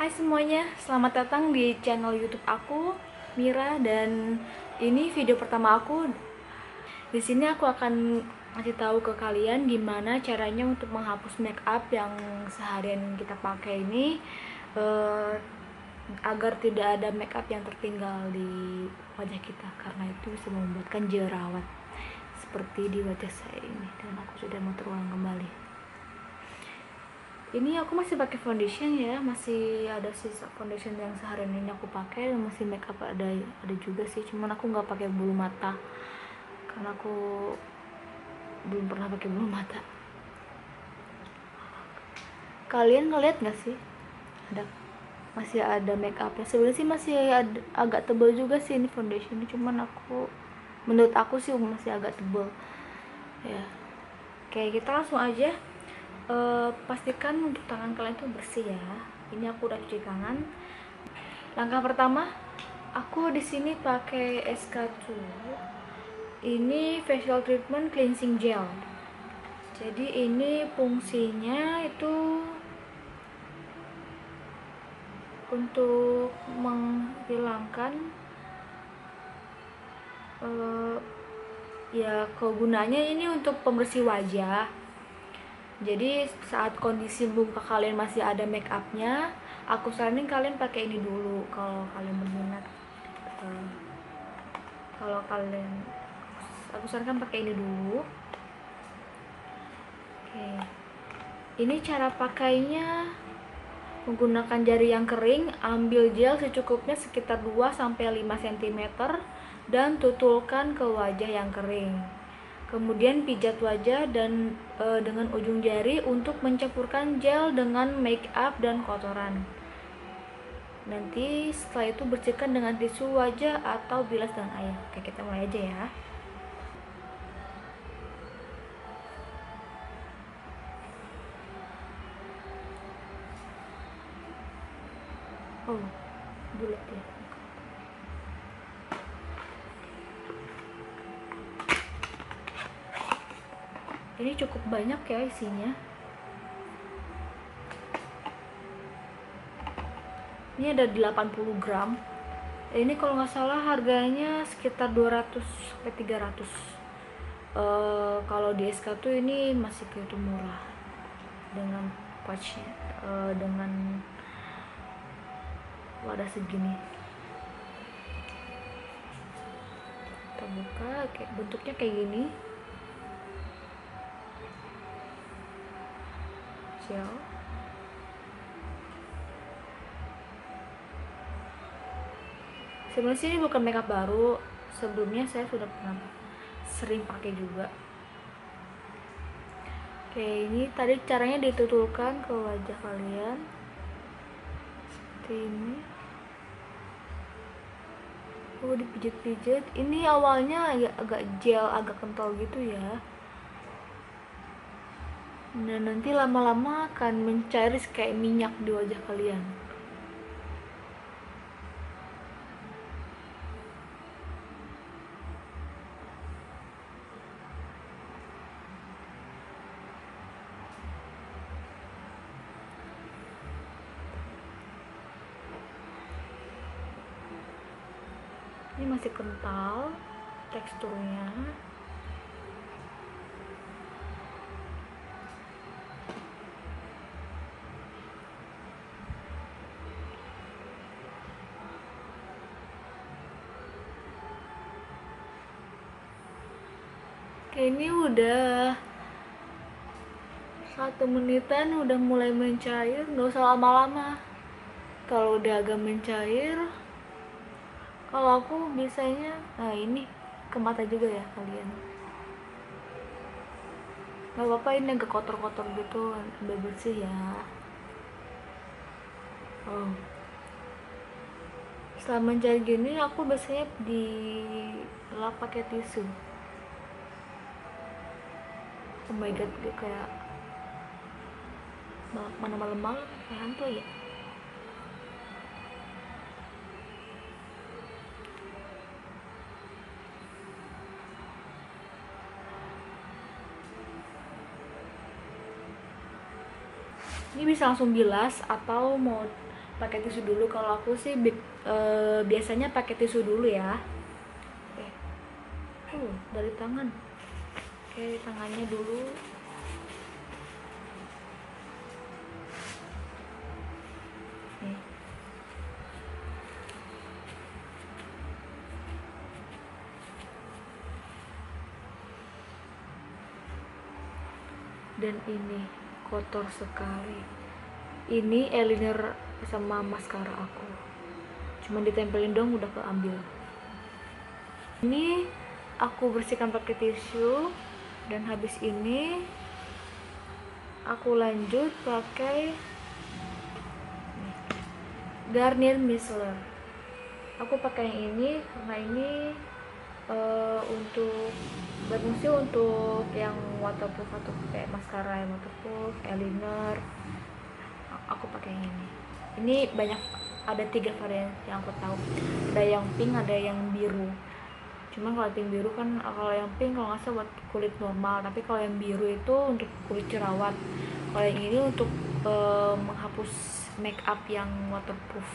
Hai semuanya, selamat datang di channel YouTube aku, Mira, dan ini video pertama aku. Di sini aku akan ngasih tahu ke kalian gimana caranya untuk menghapus make up yang seharian kita pakai ini, eh, agar tidak ada make up yang tertinggal di wajah kita, karena itu bisa membuatkan jerawat seperti di wajah saya ini. Dan aku sudah mau terulang kembali. Ini aku masih pakai foundation ya, masih ada sisa foundation yang seharian ini aku pakai, dan masih makeup ada juga sih, cuman aku nggak pakai bulu mata karena aku belum pernah pakai bulu mata. Kalian ngeliat nggak sih, ada masih ada makeupnya? Sebenarnya sih masih ada, agak tebal juga sih ini foundation ini, cuman menurut aku sih masih agak tebal ya. Oke, kita langsung aja. Pastikan untuk tangan kalian tuh bersih ya. Ini aku udah cuci tangan. Langkah pertama, aku di sini pakai SK2. Ini facial treatment cleansing gel. Jadi ini fungsinya itu untuk menghilangkan ya, kegunaannya ini untuk pembersih wajah. Jadi saat kondisi muka kalian masih ada make upnya, aku saranin kalian pakai ini dulu kalau kalian berminat. Kalau kalian, aku sarankan pakai ini dulu. Oke, ini cara pakainya menggunakan jari yang kering. Ambil gel secukupnya sekitar 2-5 cm dan tutulkan ke wajah yang kering. Kemudian pijat wajah dan dengan ujung jari untuk mencampurkan gel dengan make up dan kotoran. Nanti setelah itu bersihkan dengan tisu wajah atau bilas dengan air. Oke, kita mulai aja ya. Oh, bulat ya. Ini cukup banyak ya isinya. Ini ada 80 gram. Ini kalau nggak salah harganya sekitar 200-300. Kalau di SK tuh ini masih begitu murah dengan pouchnya, dengan wadah segini. Kita buka, bentuknya kayak gini. Gel. Sebenarnya ini bukan makeup baru, sebelumnya saya sudah pernah sering pakai juga. Oke, ini tadi caranya ditutulkan ke wajah kalian seperti ini. Oh, dipijit-pijit. Ini awalnya agak gel, agak kental gitu ya. Dan nanti lama-lama akan mencair kayak minyak di wajah kalian. Ini masih kental teksturnya. Oke, ini udah 1 menitan, udah mulai mencair. Nggak usah lama-lama. Kalau udah agak mencair, kalau aku biasanya, nah ini ke mata juga ya kalian. Gak apa-apa, ini agak kotor-kotor gitu, udah bersih ya. Oh, setelah mencair gini, aku biasanya dilap pakai tisu. Oh my god, gue kayak mana malam-malam kayak hantu ya. Ini bisa langsung bilas atau mau pakai tisu dulu. Kalau aku sih biasanya pakai tisu dulu ya. Dari tangan. Oke, tangannya dulu. Nih. Dan ini kotor sekali. Ini eyeliner sama maskara aku. Cuma ditempelin dong udah keambil. Ini aku bersihkan pakai tisu, dan habis ini aku lanjut pakai Garnier Micellar. Aku pakai yang ini karena ini untuk berfungsi untuk yang waterproof atau kayak maskara yang waterproof, eyeliner. Aku pakai yang ini. Ini banyak, ada 3 varian yang aku tahu. Ada yang pink, ada yang biru. Cuman kalau pink biru kan, kalau yang pink kalau nggak salah buat kulit normal, tapi kalau yang biru itu untuk kulit jerawat. Kalau yang ini untuk menghapus make up yang waterproof.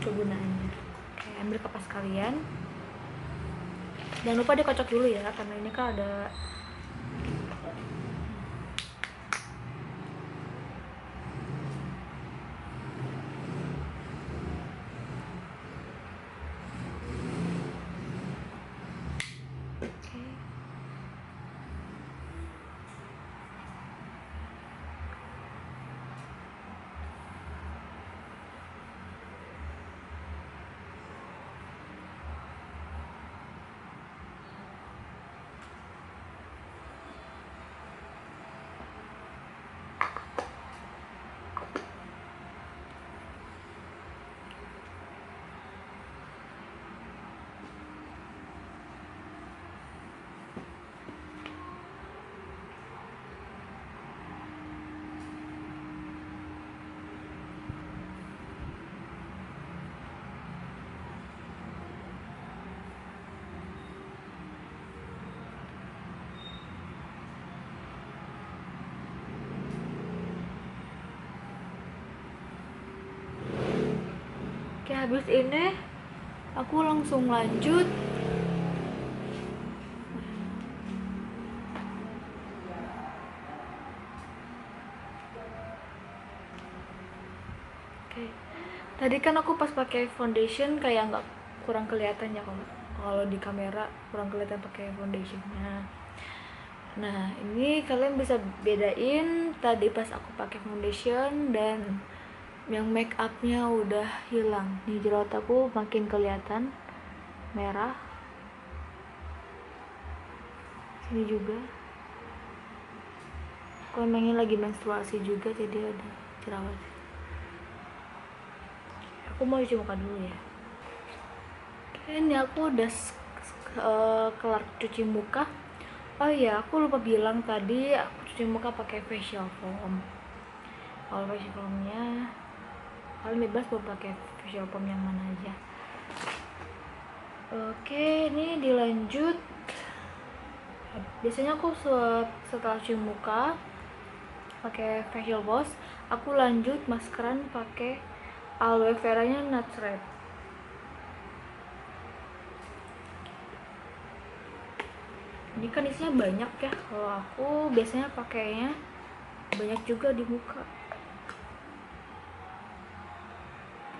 Kegunaannya. Oke, ambil kapas kalian. Jangan lupa dikocok dulu ya, karena ini kan ada Oke, habis ini aku langsung lanjut tadi kan aku pas pakai foundation kayak nggak, kurang kelihatan ya kalau di kamera kurang kelihatan pakai foundationnya. Nah, ini kalian bisa bedain tadi pas aku pakai foundation dan yang make upnya udah hilang. Nih, jerawat aku makin kelihatan merah. Sini juga. Aku emangnya lagi menstruasi juga, jadi ada jerawat. Aku mau cuci muka dulu ya. Oke, ini aku udah kelar cuci muka. Oh iya, aku lupa bilang tadi aku cuci muka pakai facial foam. Kalau facial foamnya kalian bebas mau pakai facial foam yang mana aja. Oke, ini dilanjut. Biasanya aku setelah cuci muka pakai facial wash, aku lanjut maskeran pakai aloe vera-nya Nuts Red. Ini kan isinya banyak ya, kalau aku biasanya pakainya banyak juga di muka,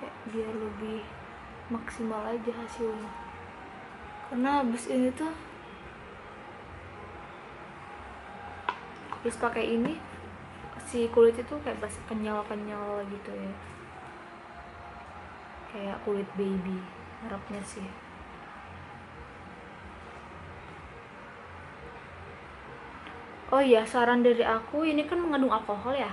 kayak biar lebih maksimal aja hasilnya. Karena habis ini tuh habis pakai ini si kulit itu kayak basah, kenyal gitu ya, kayak kulit baby, harapnya sih. Oh iya, saran dari aku, ini kan mengandung alkohol ya.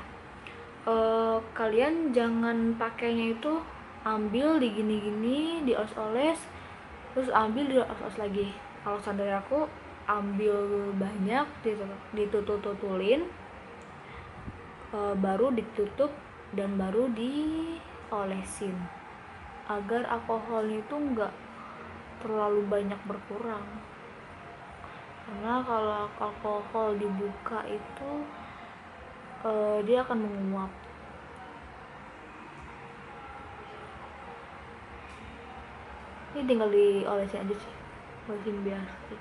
Kalian jangan pakainya itu ambil di gini-gini, dioles-oles, terus ambil dioles-oles lagi. Kalau saran dari aku, ambil banyak, ditutulin, baru ditutup dan baru diolesin, agar alkoholnya itu enggak terlalu banyak berkurang. Karena kalau alkohol dibuka itu dia akan menguap. Ini tinggal diolesin aja sih, olesin biasa aja.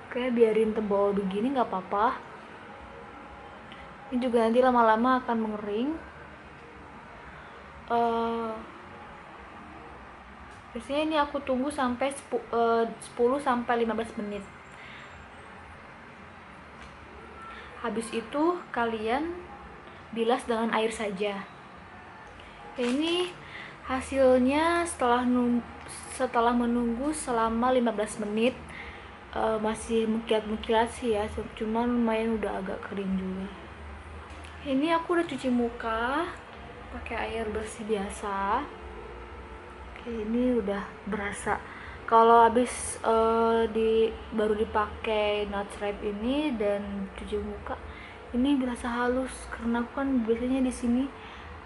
Oke, biarin tebal begini nggak apa-apa. Ini juga nanti lama-lama akan mengering. Biasanya ini aku tunggu sampai 10 sampai 15 menit. Habis itu kalian bilas dengan air saja. Ini hasilnya setelah menunggu selama 15 menit. Masih mukilat-mukilat sih ya, cuman lumayan udah agak kering juga. Ini aku udah cuci muka pakai air bersih biasa. Oke, ini udah berasa kalau habis baru dipakai nut wrap ini dan cuci muka, ini berasa halus karena aku kan biasanya di sini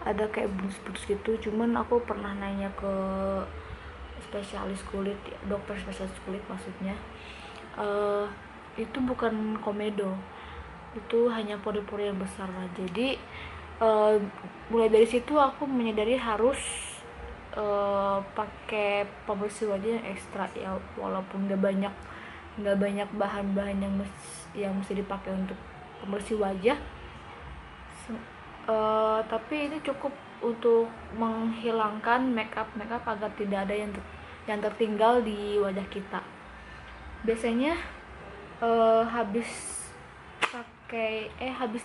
ada kayak butus-butus gitu. Cuman aku pernah nanya ke spesialis kulit, dokter spesialis kulit maksudnya, itu bukan komedo, itu hanya pori-pori yang besar lah. Jadi mulai dari situ aku menyadari harus pakai pembersih wajah yang ekstra ya, walaupun nggak banyak bahan-bahan yang mesti dipakai untuk pembersih wajah, tapi ini cukup untuk menghilangkan makeup agar tidak ada yang tertinggal di wajah kita. Biasanya habis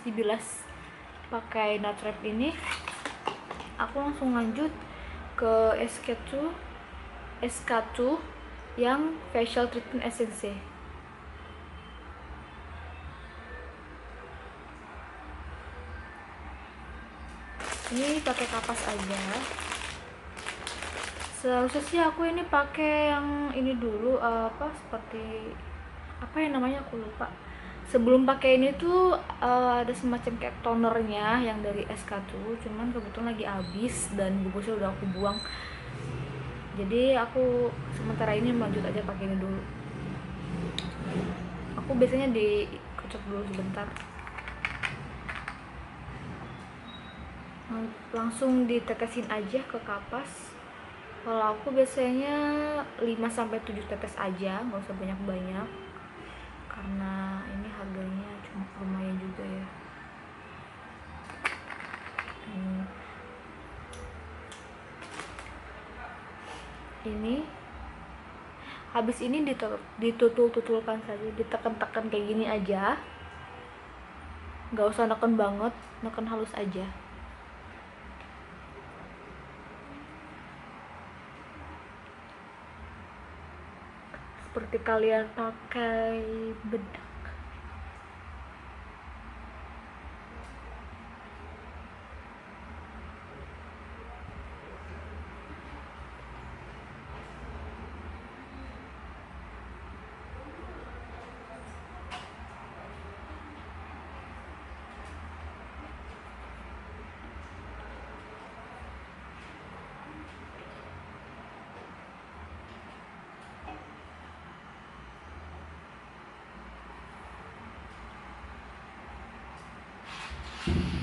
dibilas pakai nut wrap ini, aku langsung lanjut ke SK2 yang facial treatment essence. Ini pakai kapas aja. Seharusnya sih aku ini pakai yang ini dulu, seperti apa ya namanya, aku lupa. Sebelum pakai ini tuh ada semacam kayak tonernya yang dari SK2, cuman kebetulan lagi habis dan bungkusnya udah aku buang. Jadi aku sementara ini lanjut aja pakai ini dulu. Aku biasanya dikocok dulu sebentar. Langsung ditetesin aja ke kapas. Kalau aku biasanya 5-7 tetes aja, nggak usah banyak-banyak, karena ini harganya cuma lumayan juga ya. Ini habis ini ditutul-tutulkan saja, ditekan-tekan kayak gini aja, nggak usah neken banget, neken halus aja. Seperti kalian pakai bedak.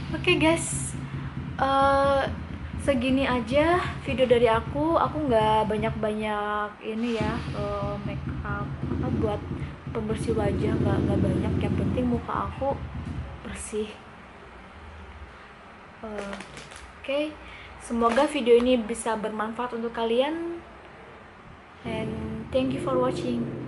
Oke guys, segini aja video dari aku nggak banyak ini ya, make up buat pembersih wajah, nggak banyak, yang penting muka aku bersih. Oke, semoga video ini bisa bermanfaat untuk kalian, and thank you for watching.